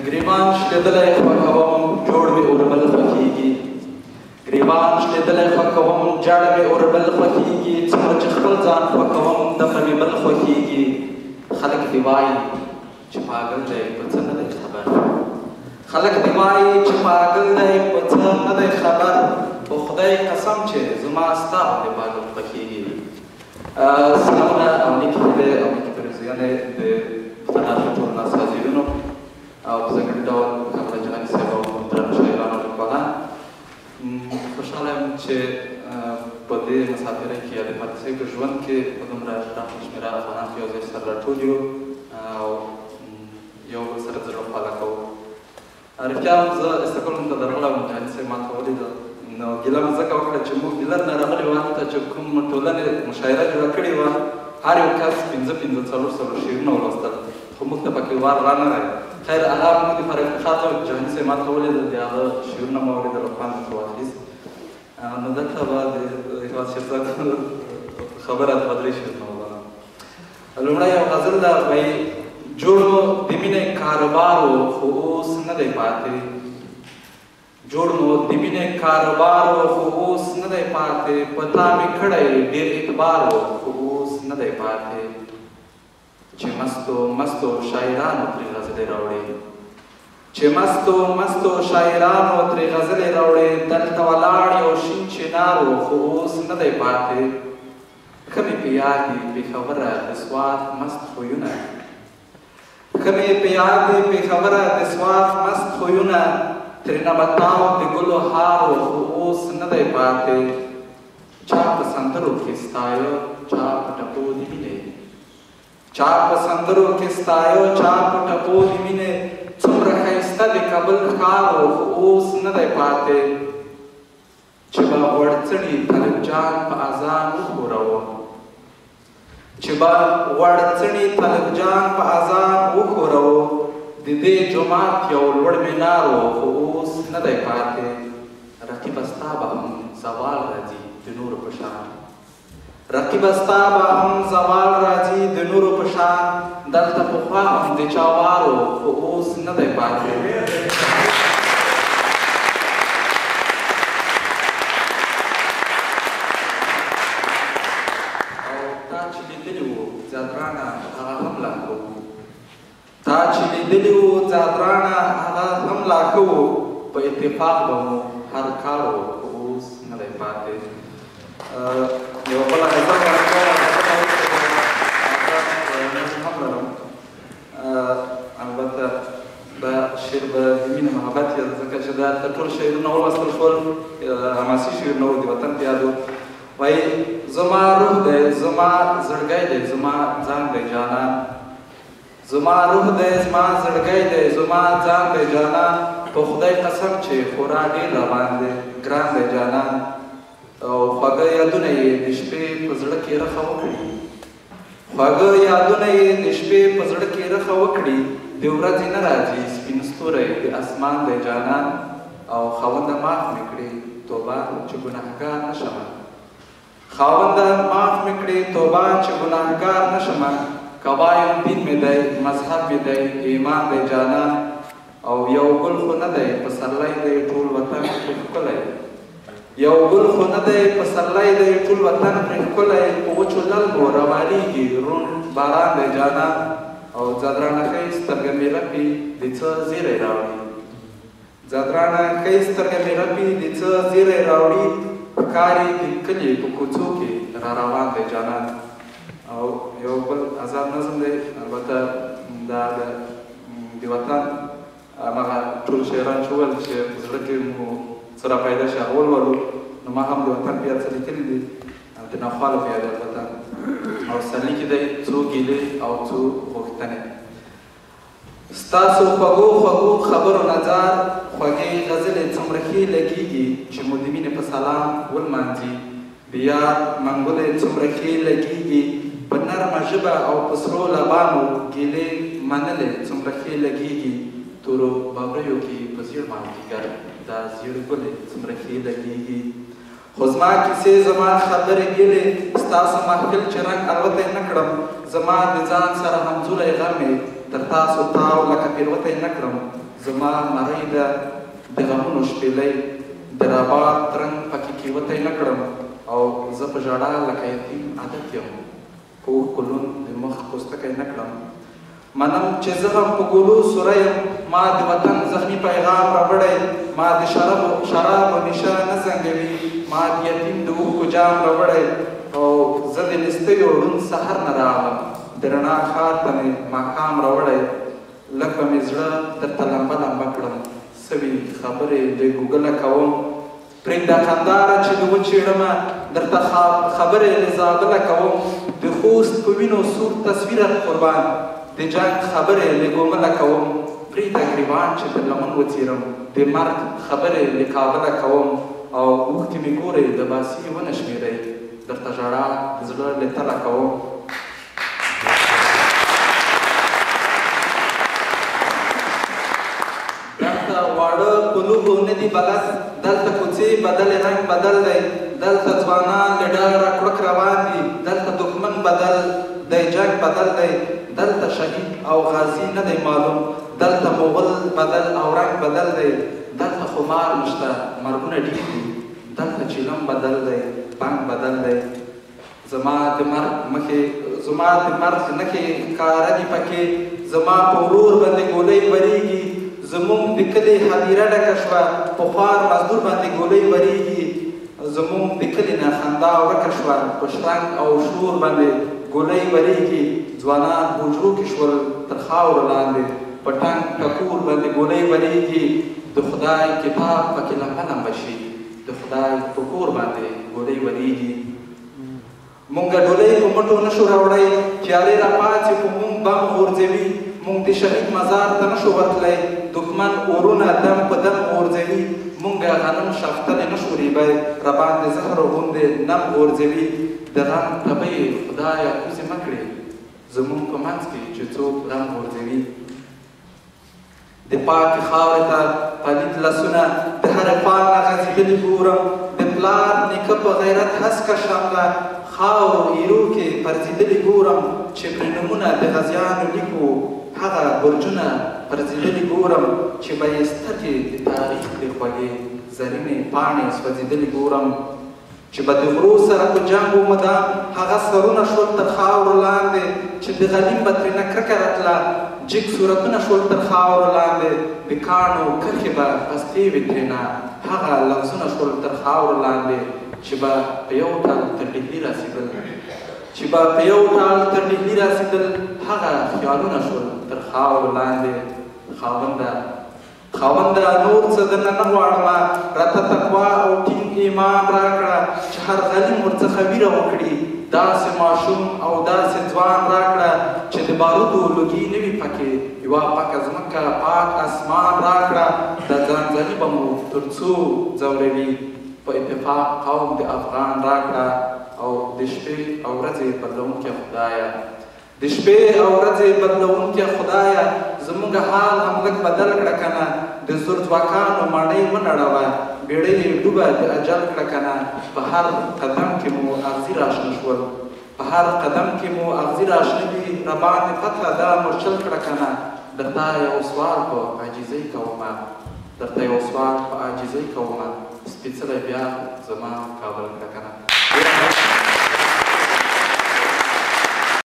ګریوان شلېدلی خوښوم جوړ مې اوربل خوښېږي ګریوان شلېدلی خوښوم جاړ مې اوربل خوښېږي څومره چې خپل ځان خوښوم دفه مې بل خوښېږي خلک دې وایي چې پاګل دی په څه نه دی خبر خلک دې وایي چې پاګل دی په څه نه دی خبر په خدای قسم چې زما ستا باندې پاګل خوښېږي سلامونه او نیکې هیلې او نیکې پرزیانې د پښتنو ټول ناسازیونو او په ځانګړي ډول حمله جهاني صاحب او درنو شاعرانو لیکوالان خوشحاله یم چې په دې مسافرۍ کې یا د پاتې شوي په ژوند کې په دومره پراخه شمېره افغانان یو ځای سره راټول یو او یو بل سره زړه خواله کوو رښتیا هم زه استکهولم ته درغلی وم جهاني صاحب ما ته ولیدل نو ګیله مې ځکه وکړه چې موږ ډیلر نه راغلي وو هلته چې کوم ټولنې مشاعره جوړه کړې وه هر یو کس پنځه پنځه څلور شعرونه ولوستل خو موږ ته پکې وار رانغی خیر هغه موږ د فرق خاطر جهاني صاحب ما ته ولیدل د هغه شعرونه مې واورېدل او خوند مې واخیست نو دلته به د هېواد شعرزاد خبره دوه درې شعرونه ووایم لومړی یو غزل ده وایي جوړ مو د مینې کاروبار و خو اوس نه دی پاتې جوړ مو د مینې کاروبار و خو اوس نه دی پاتې په تا مې کړی ډېر اعتبار و خو اوس نه دی پاتې چې مستو مستو شاعرانو ترې غزلې راوړې چې مستو مستو شاعرانو ترې غزلې راوړې دلته ولاړ یو شین چنار و خو اوس نه دی پاتې ښه مې په یاد دي پېښوره د سوات مست خویونه ښه مې په یاد دي پېښوره د سوات مست خویونه ترېنه به تاو د ګلو هار و خو اوس نه دی پاتې چا په سندرو کې ستایه چا په ټپو د مینې چا په سندرو کې ستایه چا په ټپو د مینې څومره ښایسته د کابل ښار و خو اوس نه دی پاتې چې به غوړڅڼي طالب جان په اذان وښوروم چې به غوړڅڼي طالب جان په اذان وښوروم د دې جومات یو لوړ مینار و خو اوس نه دی پاتې رقیبه ستا به هم زوال راځي د نورو په شان رقیبه ستا به هم زوال راځي د نورو په شان دلته پخوا هم د چا وار و خو اوس نه دی پاتې او تا چې لیدلي وو زیاترانه هغه هم لا ښه وو تا چې لیدلي وو زیاترانه هغه هم لا ښه وو په اتفاق به مو هر کار و خو اوس نه دی پاتې یو بله غزل هم لرم البته دا شعر به د مینې محبت یې ځکه چې دا ټول شعرونه ولوستل شول حماسي شعرونه وو د وطن په یاد وایي زما روح دی زما زړګی دی زما ځان دی جانان زما روح دی زما زړګی دی زما ځان دی جانان په خدای قسم چې خورا ډېر راباندې ګران دی جانان او خواږه یادونه یې د شپې په زړه کې رخه وکړي خواږه یادونه یې د شپې په زړه کې رخه وکړي د ورځې نه راځي سپین ستوری د اسمان دی جانان او خاونده معاف مې کړې توبه چې ګناهګار نه شمه خاونده معاف مې کړې توبه چې ګناهګار نه شمه قوایم دین مې دی مذهب مې دی ایمان دی جانان او یو ګل خو نه دی پسرلی دی ټول وطن پرې ښکلی یو ګل خو نه دی پسرلی دی ټول وطن پرې ښکلی په وچو للمو روانېږي روڼ باران دی جانان او زادرانه ښۍ سترګه مې رپي د څه زیری راوړي زادرانه ښۍ سترګه مې رپي د څه زیری راوړي ښکاري د کلي په کوڅو کې را روان دی جانان او یو بل آزاد نظم دی البته دا د وطن هغه ټول شاعران چې وویل چې په زړه کې مو څه را پیدا شي هغه ولولو نو ما هم د وطن په یاد څه لیکلي دي د ناخواله په یاد البته او سرلیک کې دی څو ګیلې او څو غوښتنې ستاسو خوږو خوږو خبرو نظر خوږې غزلې څومره ښې لګېږي چې مو د مینې په سلام ولمانځي بیا منګولې څومره ښې لګېږي په نرمه ژبه او په سرو لبانو ګیلې منلې څومره ښې لګېږي تورو بابریو کې په زیړ مازدیګر دا زیړ ګلې څومره ښې لګېږي خو زما کیسې زما خبرې ګیلې ستاسو محفل چې رنګ الوتی نه کړم زما د ځان سره همزولی غم مې د تر تاسو تاو لکه تېروتی نه کړم زما نری ده د غمونو شپېلۍ د رباب ترنګ پکې کېوتی نه کړم او زه په ژړا لکه یتیم عادت یم په اوښکو لوند د مخ پوستکی نه کړم منم چې زه هم په ګلو سوری یم ما د وطن زخمي پیغام راوړی ما د شرابو نشه نه زنګوي ما د یتیم د اوښکو جام راوړی او زه د نستیو ړوند سحر نه راغلم د رڼا ښار ته مې ماښام راوړی لږ به مې زړه درته لمبه لمبه کړم سوي خبرې د ګوګله کوم پرېږده خنداره چې د وچېړمه درته خبرې له زابله کوم د خوست په وینو سور تصویره قربان د جنګ خبرې له ګومله کوم پرېږده ګریوان چې د لمن وڅېرم د مرګ خبرې له کابله کوم او اوښکې مې ګورئ د باسي ونه شمېرئ درته ژړا د زړه له تله کوم دلته واړه په لوبو نه دي بلد دلته کوڅې بدل رنګ بدل دی دلته ځوانان له ډاره کړک روان دي دلته دښمن بدل دی جنګ بدل دی دلته شهید او غازي نه دی معلوم دلته مغل بدل او رنګ بدل دی دلته خمار نشته مرګونه ډېر دي دلته چیلم بدل دی بنګ بدل دی زما د مرګ نښې ښکاره دي پکې زما په ورور باندې ګولۍ ورېږي زمونږ د کلي هدیره ډکه شوه په خوار مزدور باندې ګولۍ ورېږي زمونږ د کلي نه خندا ورکه شوه په شرنګ او شور باندې ګولۍ ورېږي ځوانان حجرو کې شول تر خاورو لاندې په ټنګ ټکور باندې ګولۍ ورېږي د خدای کتاب پکې لمبه لمبه شي د خدای په کور باندې ګولۍ ورېږي مونږه ډولۍ په مټو نشو راوړی تیارې راپاڅي په مونږ بم غورځوي مونږ د شهید مزار ته نشو ورتلی دښمن اورونه دم په دم غورځوي مونږه غنم شفتلې نشو ریبی راباندې زهر غوندې نم غورځوي د غم تبۍ خدایه کوزې مه کړې زمونږ په منځ کې چې څوک غم غورځوي د پاکې خاورې ته پلید لاسونه د هرې پال نه غځېدلي ګورم د پلار نیکه په غیرت هسکه شمله خاورو ایرو کې پرځېدلي ګورم چې پرې نومونه د غازیانو لیکو هغه برجونه پرځېدلي ګورم چې به یې سترګې د تاریخ د خوږې زرینې پاڼې سوځېدلي ګورم چې به د غرو سره په جنګ و مدام هغه سرونه شول تر خاورو لاندې چې د غلیم به ترېنه کرکه راتله جګ صورتونه شول تر خاورو لاندې د کاڼو کرښې به پستې وې ترېنه هغه لفظونه شول تر خاورو لاندې چې به په یو ټال تر ډهلي رسېدل هغه خیالونه شول تر خاورو لاندې خاونده نور څه درنه نه غواړمه راته تقوا او ټینګ ایمان راکړه چې هر غلیم ورڅخه ویره وکړي داسې ماشوم او داسې ځوان راکړه چې د بارودو لوګي نه وي پکې یوه پاکه ځمکه پاک اسمان راکړه د ځانځاني به مو تر څو ځوروي په اتفاق قوم د افغان راکړه او د شپې او ورځې بدلونکې خدایه د شپې او ورځې بدلونکې خدایه زموږ حال هم لږ بدل کړه که نه د زور ځواکانو ماڼۍ ونړوه بیړۍ یې ډوبه د اجل کړه که نه په هر قدم کې مو اغزي راشنه شول دي راباندې فتحه دا مرچل کړه که نه درته یو سوال په عاجزۍ کومه سپېڅلی بیا زما کابل کړه که نه